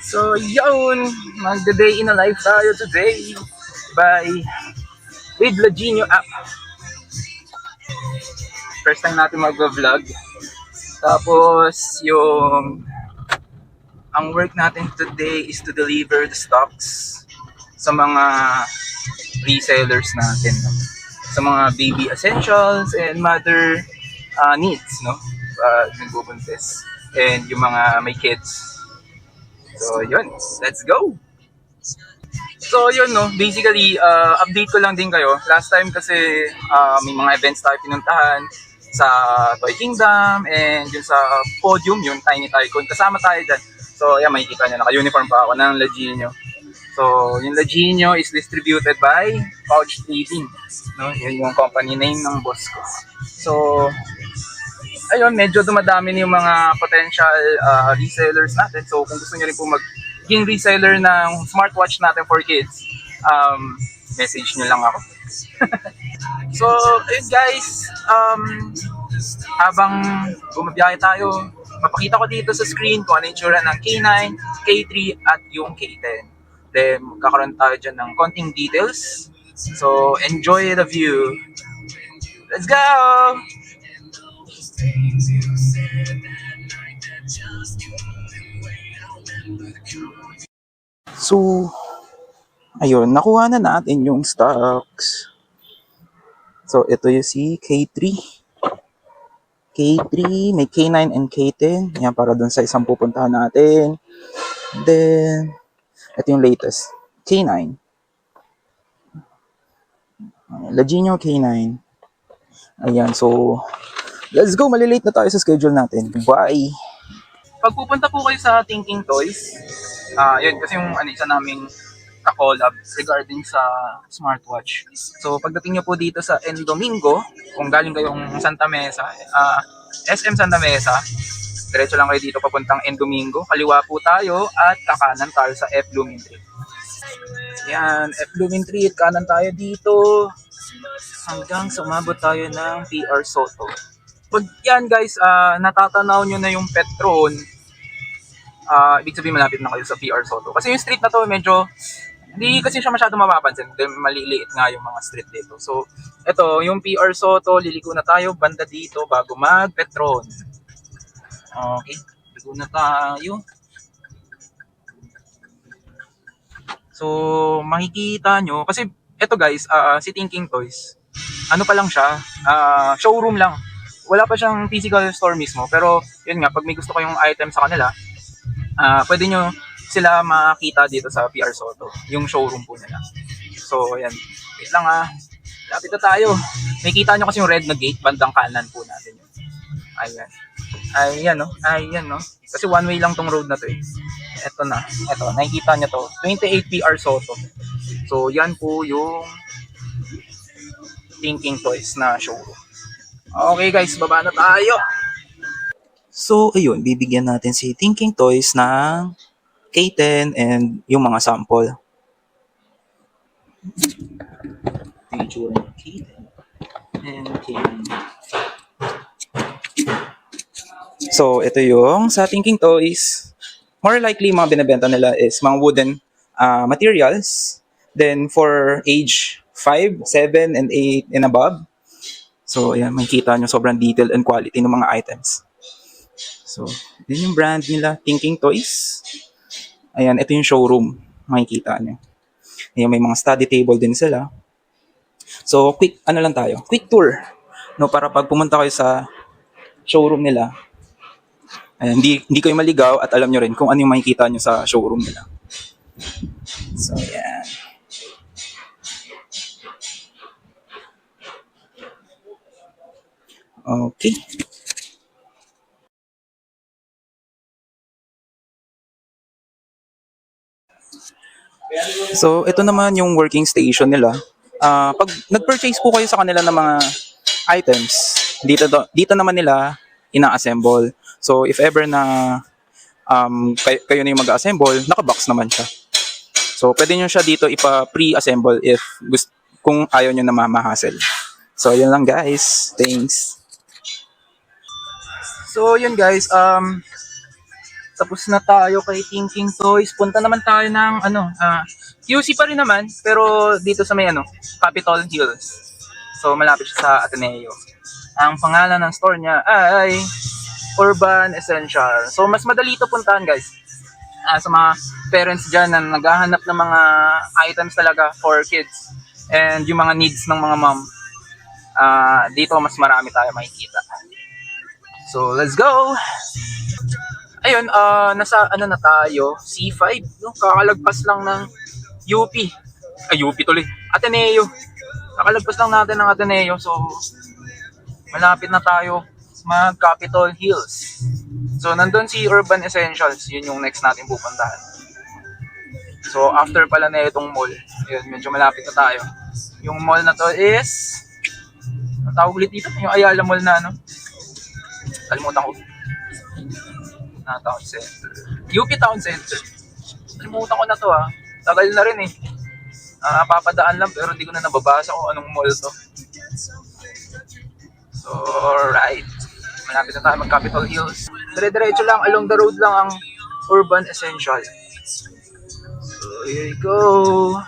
So, yun, magda-day in a life tayo today by with Laginio app. First time natin mag-vlog. Tapos, ang work natin today is to deliver the stocks sa mga resellers natin, no? Sa mga baby essentials and mother needs, no? Nagbubuntis. And yung mga may kids. So, yun. Let's go! So yun no, basically update ko lang din kayo. Last time kasi may mga events tayo pinuntahan sa Toy Kingdom and yung sa podium, yung Tiny Tycoon. Kasama tayo dyan. So yan, makikita nyo, naka-uniform pa ako ng Laginio. So yung Laginio is distributed by Pouch Trading. No? Yun yung company name ng boss ko. So ayun, medyo dumadami na yung mga potential resellers natin. So kung gusto niyo rin po maging reseller ng smartwatch natin for kids, message nyo lang ako. So, ayun guys, habang bumabiyahe tayo, mapakita ko dito sa screen kung ano yung tsura ng K9, K3 at yung K10. Then, magkakaroon tayo dyan ng konting details. So, enjoy the view. Let's go! So, ayun, nakuha na natin yung stocks. So, ito yung si K3. K3, may K9 and K10. Yan, para dun sa isang pupuntahan natin. Then, ito yung latest. K9. Laginio K9. Ayan, so, let's go. Malilate na tayo sa schedule natin. Bye! Pag pupunta po kayo sa Thinking Toys, yun, kasi yung isa naming ka-collab regarding sa smartwatch. So, pagdating nyo po dito sa Domingo, kung galing kayong Santa Mesa, SM Santa Mesa, diretso lang kayo dito papuntang Domingo. Kaliwa po tayo at kakanan tayo sa F Blooming Street. Yan, F Blooming Street, kanan tayo dito hanggang sa umabot tayo ng PR Soto. Pag yan guys, natatanaw nyo na yung Petron, ibig sabihin malapit na kayo sa PR Soto. Kasi yung street na to medyo hindi kasi siya masyado mapapansin. Maliliit nga yung mga street dito. So, ito, yung PR Soto, liliko na tayo banda dito bago mag-Petron. Okay, liliko na tayo. So, makikita nyo, kasi ito guys, si Thinking Toys, ano pa lang siya, showroom lang. Wala pa siyang physical store mismo. Pero, yun nga, pag may gusto kayong item sa kanila, pwede nyo sila makita dito sa PR Soto, yung showroom po nila. So, ayan. Wait lang lapit na tayo. May kita nyo kasi yung red na gate, bandang kanan po natin. Ayan. Ayan, no? Ayan, no? Kasi one way lang tong road na to eh. Ito na. Ito, nakikita nyo to. 28 PR Soto. So, yan po yung Thinking Toys na showroom. Okay guys, baba na tayo. So, ayun, bibigyan natin si Thinking Toys ng K10 and yung mga sample. Ito yung K10 and K9. So, ito yung sa Thinking Toys. More likely, mga binibenta nila is mga wooden materials. Then, for age 5, 7, and 8 and above. So, ayan, makikita nyo sobrang detail and quality ng mga items. So, yun yung brand nila, Thinking Toys. Ayan, ito yung showroom. Makikita nyo. Ayan, may mga study table din sila. So, quick tour. No, para pag pumunta kayo sa showroom nila, ayan, hindi kayo maligaw at alam nyo rin kung ano yung makikita nyo sa showroom nila. So, ayan. Okay. So, ito naman yung working station nila. Pag nag-purchase po kayo sa kanila ng mga items, dito naman nila ina-assemble. So, if ever na kayo na yung mag-assemble, naka-box naman siya. So, pwede nyo siya dito ipa-pre-assemble if kung ayaw nyo na mamahassle. So, yun lang guys. Thanks. So, yun guys. Tapos na tayo kay Thinking Toys. Punta naman tayo ng QC pa rin naman, pero dito sa may Capitol Hills. So malapit siya sa Ateneo. Ang pangalan ng store niya ay Urban Essential. So mas madali ito puntahan, guys. Sa mga parents dyan na naghahanap ng mga items talaga for kids and yung mga needs ng mga mom. Dito mas marami tayo makikita. So let's go! Ayun, nasa na tayo, C5, no? Kakalagpas lang ng UP. Ay, UP tuloy. Ateneo. Kakalagpas lang natin ng Ateneo. So, malapit na tayo mag Capitol Hills. So, nandun si Urban Essentials. Yun yung next natin pupuntahan. So, after pala na itong mall, yun, medyo malapit na tayo. Yung mall na to is, ang tawag ulit dito? Yung Ayala Mall na kalimutan ko. Town Center. UP Town Center. Kalimutan ko na to Tagal na rin papadaan lang pero hindi ko na nababasa kung anong mall to. So, alright. Malapit na tayo mag Capitol Hills. Dire-diretso lang, along the road lang ang Urban Essential. So, here you go.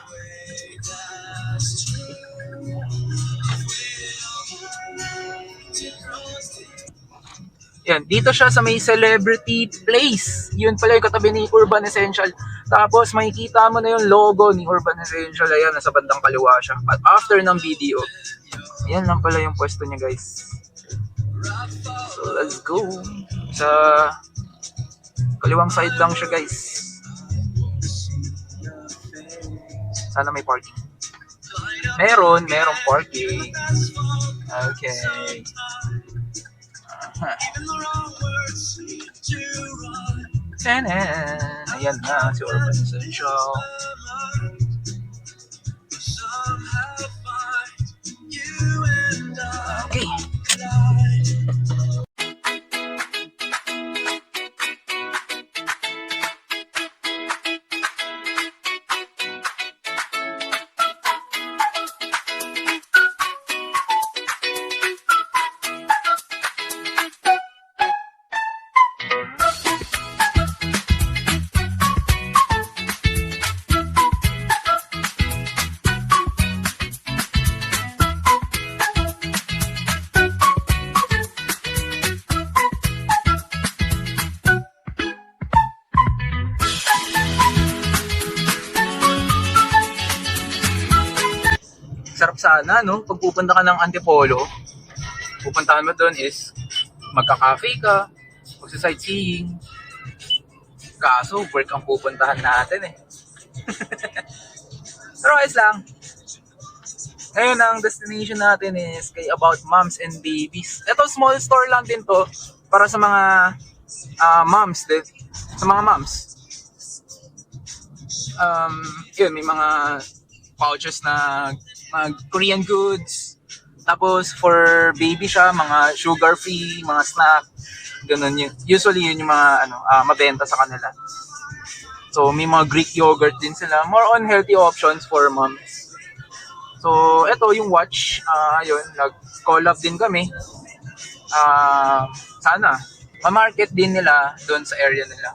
Yan, dito siya sa may Celebrity Place. Yun pala yung katabi ni Urban Essential. Tapos makikita mo na yung logo ni Urban Essential. Ayan, nasa bandang kaliwa siya. At after ng video, ayan lang pala yung pwesto niya, guys. So let's go. Sa kaliwang side lang siya, guys. Sana may parking. Merong parking. Okay. Ayan na si Urban Essential. Okay. Sarap sana, no? Pag pupunta ka ng Antipolo, pupuntahan mo doon is magka-cafe ka, magsa-sightseeing. Kaso, work ang pupuntahan natin Pero ayos lang. Ngayon, ang destination natin is kay About Moms and Babies. Ito, small store lang din to para sa mga moms din. Sa mga moms. Yun, may mga pouches na Korean goods. Tapos for baby siya, mga sugar-free, mga snack. Ganun yun. Usually yun yung mga mabenta sa kanila. So may mga Greek yogurt din sila. More on healthy options for moms. So ito yung watch. Yun, nag-collab din kami. Sana ma-market din nila doon sa area nila.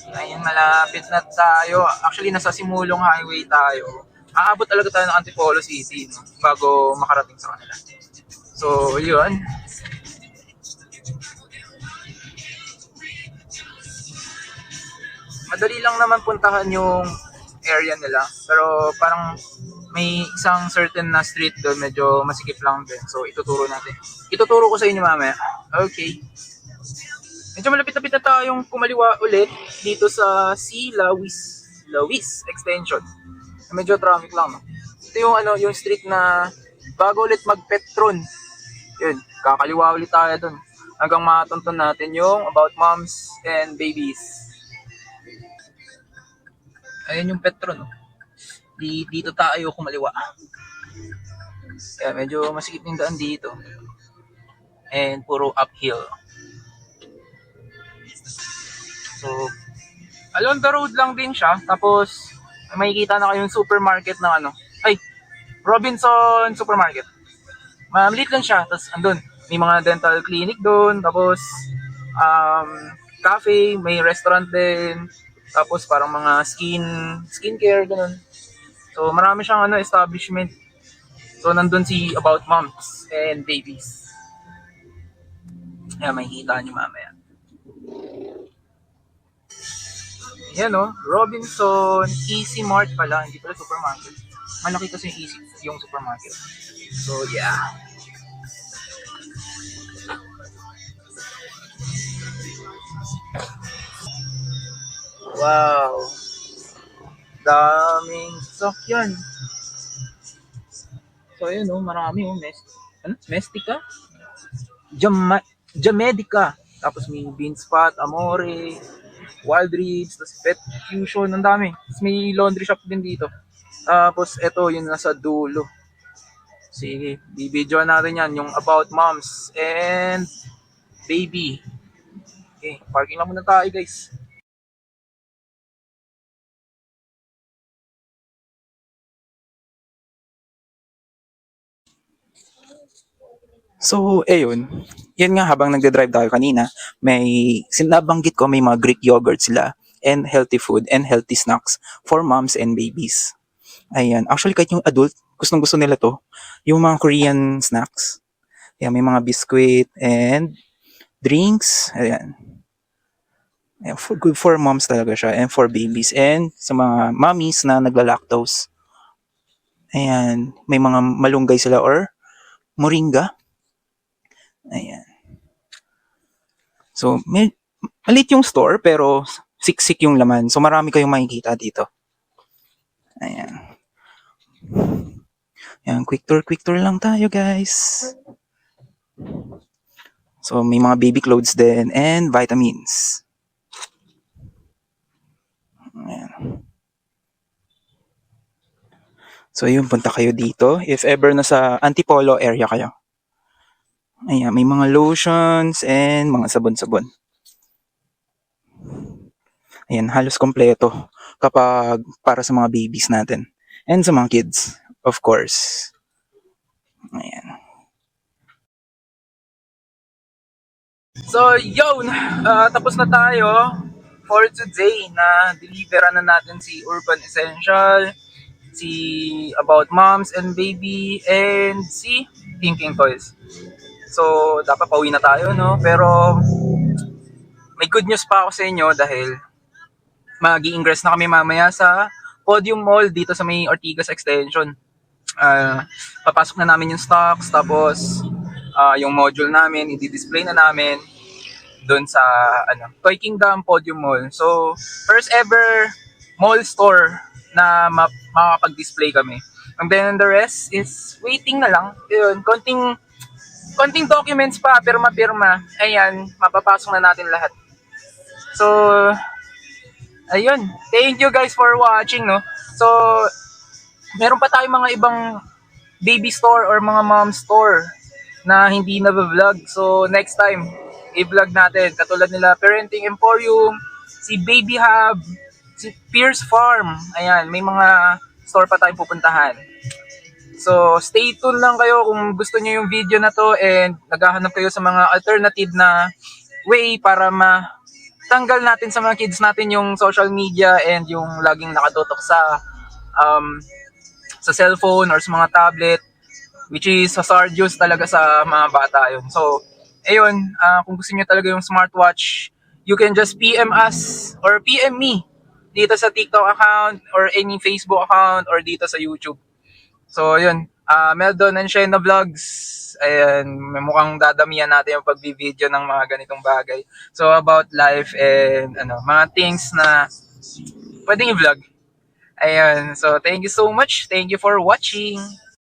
Ayun, malapit na tayo. Actually, nasa Simulong Highway tayo. Aabot talaga tayo ng Antipolo City, no? Bago makarating sa kanila. So, yun. Madali lang naman puntahan yung area nila. Pero parang may isang certain na street doon, medyo masikip lang din. So, ituturo natin. Ituturo ko sa inyo mamaya. Okay. Medyo malapit-lapit na tayong kumaliwa ulit dito sa C. Lawis Extension. Medyo traffic lang, no? Ito yung yung street na bago ulit mag-Petron. Yun, kakaliwa ulit tayo dun. Hanggang matuntun natin yung About Moms and Babies. Ayun yung Petron, no? Dito tayo kumaliwa. Kaya medyo masikip yung daan dito. And puro uphill. So, along the road lang din siya. Tapos, makikita na kayong supermarket ng Robinson Supermarket. Maliit lang siya. Tapos, andun, may mga dental clinic doon. Tapos, cafe, may restaurant din. Tapos parang mga skincare, ganun. So marami siyang establishment. So nandun si About Moms and Babies. Ayan, may kita nyo mamaya. Yan Robinson, Easy Mart pala, hindi pala supermarket. Malaki kasi yung Easy, yung supermarket. So yeah. Wow. Daming sasakyan. So ayun marami Mestica? Jamedica. Tapos may Beanspot, Amore, Wild Reeds, tapos Pet Fusion, ang dami. Tapos may laundry shop din dito. Tapos ito yung nasa dulo. Sige, bibidyo natin yan, yung About Moms and Baby. Okay, parking lang muna tayo guys. So, yan nga habang nagde-drive tayo kanina, may sinabanggit ko may mga Greek yogurt sila and healthy food and healthy snacks for moms and babies. Ayan, actually kahit yung adult, gustong gusto nila to. Yung mga Korean snacks. Ayan, may mga biscuit and drinks. Ayan. Ayan good for moms talaga siya and for babies and sa mga mommies na nagla-lactose. Ayan, may mga malunggay sila or moringa. Ayan. So, maliit yung store pero siksik yung laman. So, marami kayong makikita dito. Ayan. Ayan, quick tour lang tayo guys. So, may mga baby clothes din and vitamins. Ayan. So, yun, punta kayo dito. If ever nasa Antipolo area kayo. Ayan, may mga lotions and mga sabon-sabon. Ayan, halos kompleto kapag para sa mga babies natin. And sa mga kids, of course. Ayan. So, yun! Tapos na tayo for today na deliveran na natin si Urban Essential, si About Moms and Baby, and si Thinking Toys. So, dapat pauwi na tayo, Pero, may good news pa ako sa inyo dahil mag-i-ingress na kami mamaya sa Podium Mall dito sa may Ortigas Extension. Papasok na namin yung stocks, tapos yung module namin, i-display na namin doon sa Toy Kingdom Podium Mall. So, first ever mall store na makakapag-display kami. And then the rest is waiting na lang. Yun, konting documents pa pero mapirma. Ayan, mapapasok na natin lahat. So, ayun. Thank you guys for watching, So, meron pa tayong mga ibang baby store or mga mom store na hindi na vlog. So, next time, i-vlog natin. Katulad nila Parenting Emporium, si Baby Hub, si Pierce Farm. Ayan, may mga store pa tayong pupuntahan. So, stay tuned lang kayo kung gusto niyo yung video na to and naghahanap kayo sa mga alternative na way para tanggal natin sa mga kids natin yung social media and yung laging nakatutok sa cellphone or sa mga tablet, which is hazardous talaga sa mga bata yun. So, ayun, kung gusto niyo talaga yung smartwatch, you can just PM us or PM me dito sa TikTok account or any Facebook account or dito sa YouTube. So, yun, Meldon and Shena Vlogs. Ayan, mukhang dadamihan natin yung pag-video ng mga ganitong bagay. So, about life and mga things na pwedeng i-vlog. Ayan, so thank you so much. Thank you for watching.